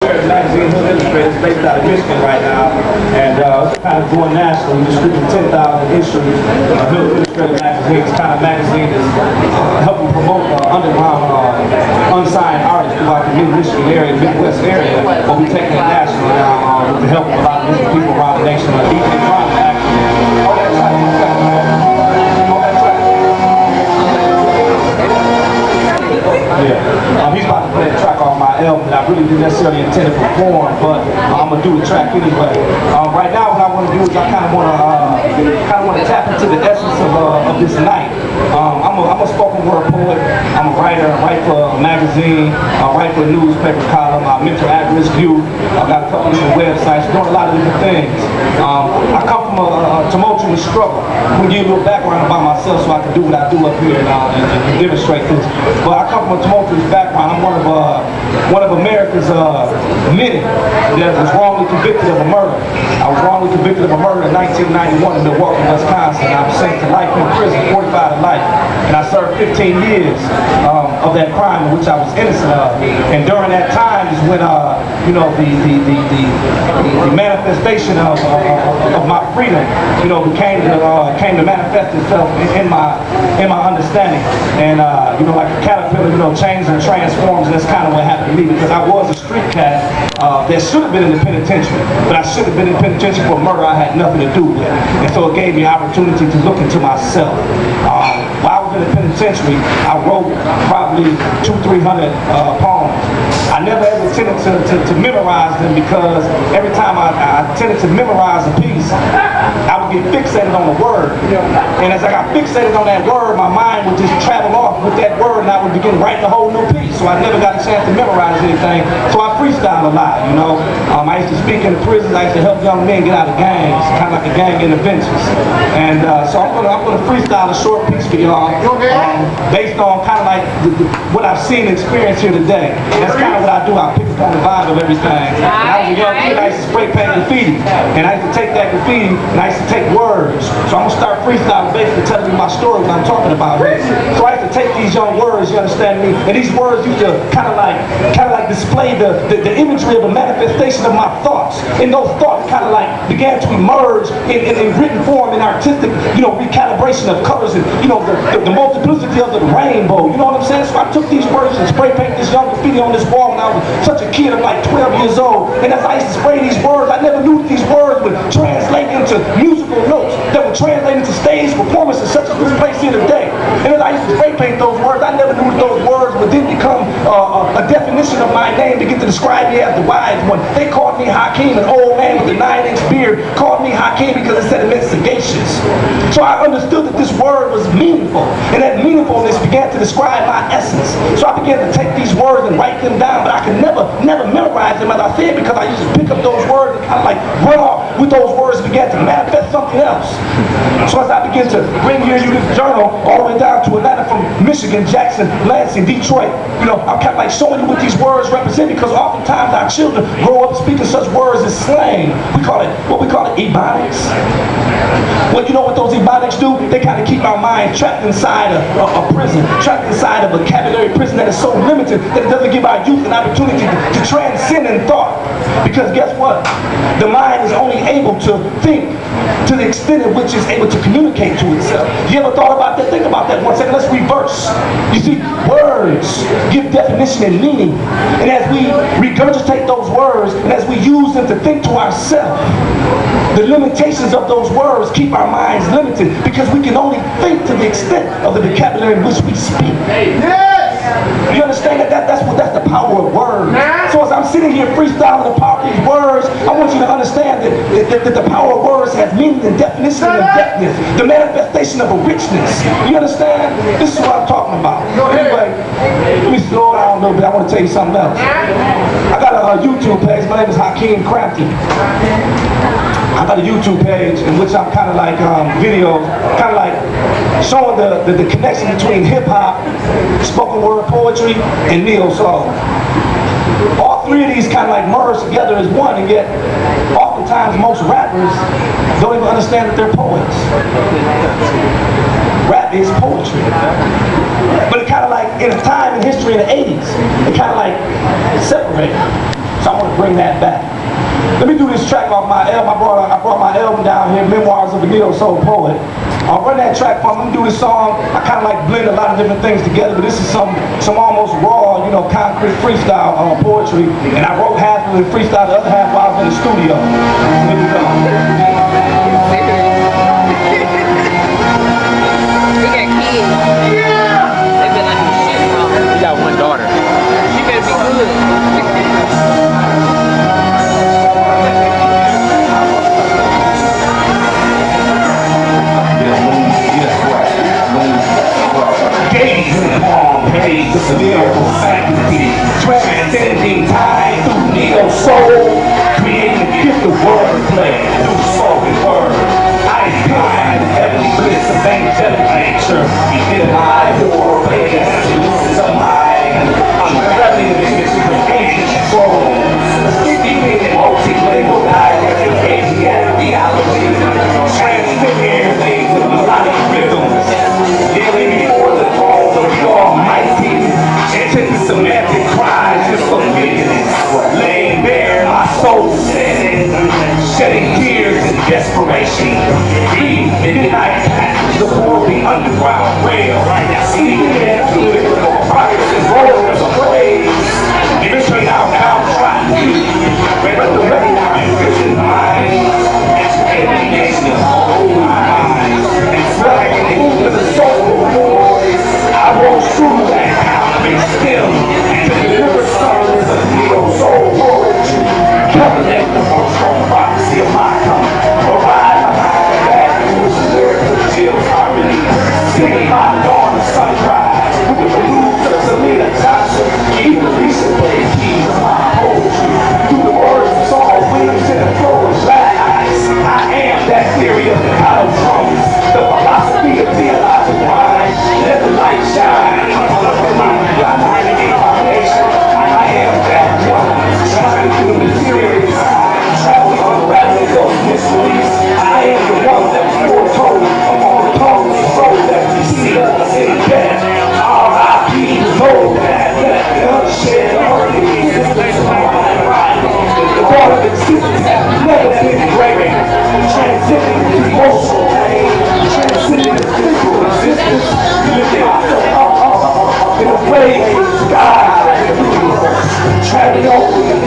Illustrator magazine, Hood Illustrator, is based out of Michigan right now, and it's kind of going national. We distribute 10,000 issues. Hood Illustrator magazine is kind of magazine that's helping promote underground unsigned artists throughout the Mid-Michigan area, Midwest area, but we're taking it national now with the help of a lot of different people around the nation. He's about to play a track off my album that I really didn't necessarily intend to perform, but I'm gonna do the track anyway. Right now, what I want to do is I kind of want to tap into the essence of this night. I'm a spoken word poet. I'm a writer. I write for a magazine. I write for a newspaper column. I mentor at-risk youth. I got a couple of different websites, doing a lot of different things. I come from a tumultuous struggle. I'm gonna give you a little background about myself so I can do what I do up here and demonstrate this. But I come from a tumultuous background. I'm one of America's many that was wrongly convicted of a murder. I was wrongly convicted of a murder in 1991 in Milwaukee, Wisconsin. I was sentenced to life in prison, 45 to life, and I served 15 years of that crime in which I was innocent of. And during that time is when you know, the manifestation of my freedom, you know, came to manifest itself in my understanding. And you know, like a caterpillar, you know, changes and transforms, and that's kind of what happened to me, because I was a street cat that should have been in the penitentiary, but I should have been in the penitentiary for a murder I had nothing to do with. And so it gave me opportunity to look into myself. While I was in the penitentiary, I wrote probably 200-300 poems. I never ever tended to memorize them, because every time I tended to memorize a piece, I would get fixated on the word. And as I got fixated on that word, my mind would just travel off with that word, and I would begin writing a whole new piece. So I never got a chance to memorize anything. So I freestyle a lot, you know. I used to speak in the prisons. I used to help young men get out of gangs, kind of like a gang interventions. And so I'm gonna freestyle a short piece for y'all, based on kind of like what I've seen and experienced here today. And that's kind of what I do. I pick up on the vibe of everything. When I was a young kid, I used to spray paint graffiti, and I used to take that graffiti and I used to take words. So I'm gonna start freestyling, basically telling you my story, what I'm talking about here. So I used to take these young words, you understand me, and these words used to kind of like display the imagery of a manifestation of my thoughts. And those thoughts kind of like began to emerge in written form, in artistic, you know, recalibration of colors, and you know, the multiplicity of the rainbow. You know what I'm saying? So I took these words and spray painted this young graffiti on this wall when I was such a kid. I'm like 12 years old, and as I used to spray these words, I never knew that these words would translate into musical notes that would translate into stage performances such as this place here today. And as I used to spray paint those words, I never knew that those words would then become a definition of my name, begin to describe me as the wise one. They called me Hakim, an old man with a 9-inch beard called me Hakim because it said it meant sagacious. So I understood that this word was meaningful, and that meaningfulness began to describe my essence. So I began to take these words and write them down, but I could never memorize them, as I said, because I used to pick up those words and kind of like run off with those words and began to manifest something else. So as I begin to bring you this journal all the way down to Atlanta, from Michigan, Jackson, Lansing, Detroit, you know, I'm kind of like showing you what these words represent, because oftentimes our children grow up speaking such words as slang. We call it ebonics. Well, you know what those ebonics do? They kind of keep our mind trapped inside a prison, trapped inside a vocabulary prison that is so limited that it doesn't give our youth an opportunity to transcend in thought. Because guess what? The mind is only able to think to the extent in which it's able to communicate to itself. You ever thought about that? Think about that one second. Let's reverse. You see, words give definition and meaning. And as we regurgitate those words, and as we use them to think to ourselves, the limitations of those words keep our minds limited, because we can only think to the extent of the vocabulary in which we speak. You understand that? That's the power of words. So as I'm sitting here freestyling the power of these words, I want you to understand that the power of words has meaning and definition and depthness, the manifestation of a richness. You understand? This is what I'm talking about. Anyway, let me slow down a little bit. I want to tell you something else. I got a YouTube page. My name is Hakim Crampton. I got a YouTube page in which I'm kind of like videos, kind of like showing the connection between hip-hop, spoken word poetry, and neo-soul. All three of these kind of like merge together as one, and yet oftentimes most rappers don't even understand that they're poets. Rap is poetry. But it kind of like, in a time in history in the 80s, it kind of like separated. So I want to bring that back. Let me do this track off my album. I brought my album down here, Memoirs of a Neo-Soul Poet. I'll run that track for me. Let me do this song. I kind of like blend a lot of different things together, but this is some almost raw, you know, concrete freestyle poetry. And I wrote half of the freestyle, the other half while I was in the studio. Here we go. He got kids. Yeah. They been like shit, bro. He got one daughter. She better be good. Page of the lyrical faculty, transcending time through neo-soul, creating a gift of wordplay through spoken word. I find heavenly bliss of angelic nature, in my war place, this is a mind. I'm traveling in this with ancient soul, speaking in multi-label dialectic, Asiatic theology, transmitting things of melodic rhythms, dealing before the throne of the Almighty, into the semantic cries of familiarness, laying bare my soul, shedding tears in desperation, breathe midnight passages aboard the underground rail, seeking into lyrical progress and rollers of praise, entering our downtrodden youth, resurrecting our envisioned minds, and alienation of old minds, and flagging into the soul voice. I won't through that counterfeit stem to deliver songs of neo-soul poetry, covenant the strong prophecy of my coming, arrive behind the bad news of lyrical chills harmony, singing my dawn of sunrise with the blues of Selena Johnson, even recent play keys of my poetry, through the words of song wings and the flow of black eyes. I am that theory of the hollow drums, the philosophy of theological rhyme, let the light shine. I am that one, trying to material time, traveling on rapids of mysteries. I am the one that was foretold upon the tongue and soul that preceded us in death. R.I.P. know that the unshed earthly existence of my life, the thought of existence has never been greater, transcending the emotional pain, transcending the physical existence, lifting myself up in a way of the sky, traveling over the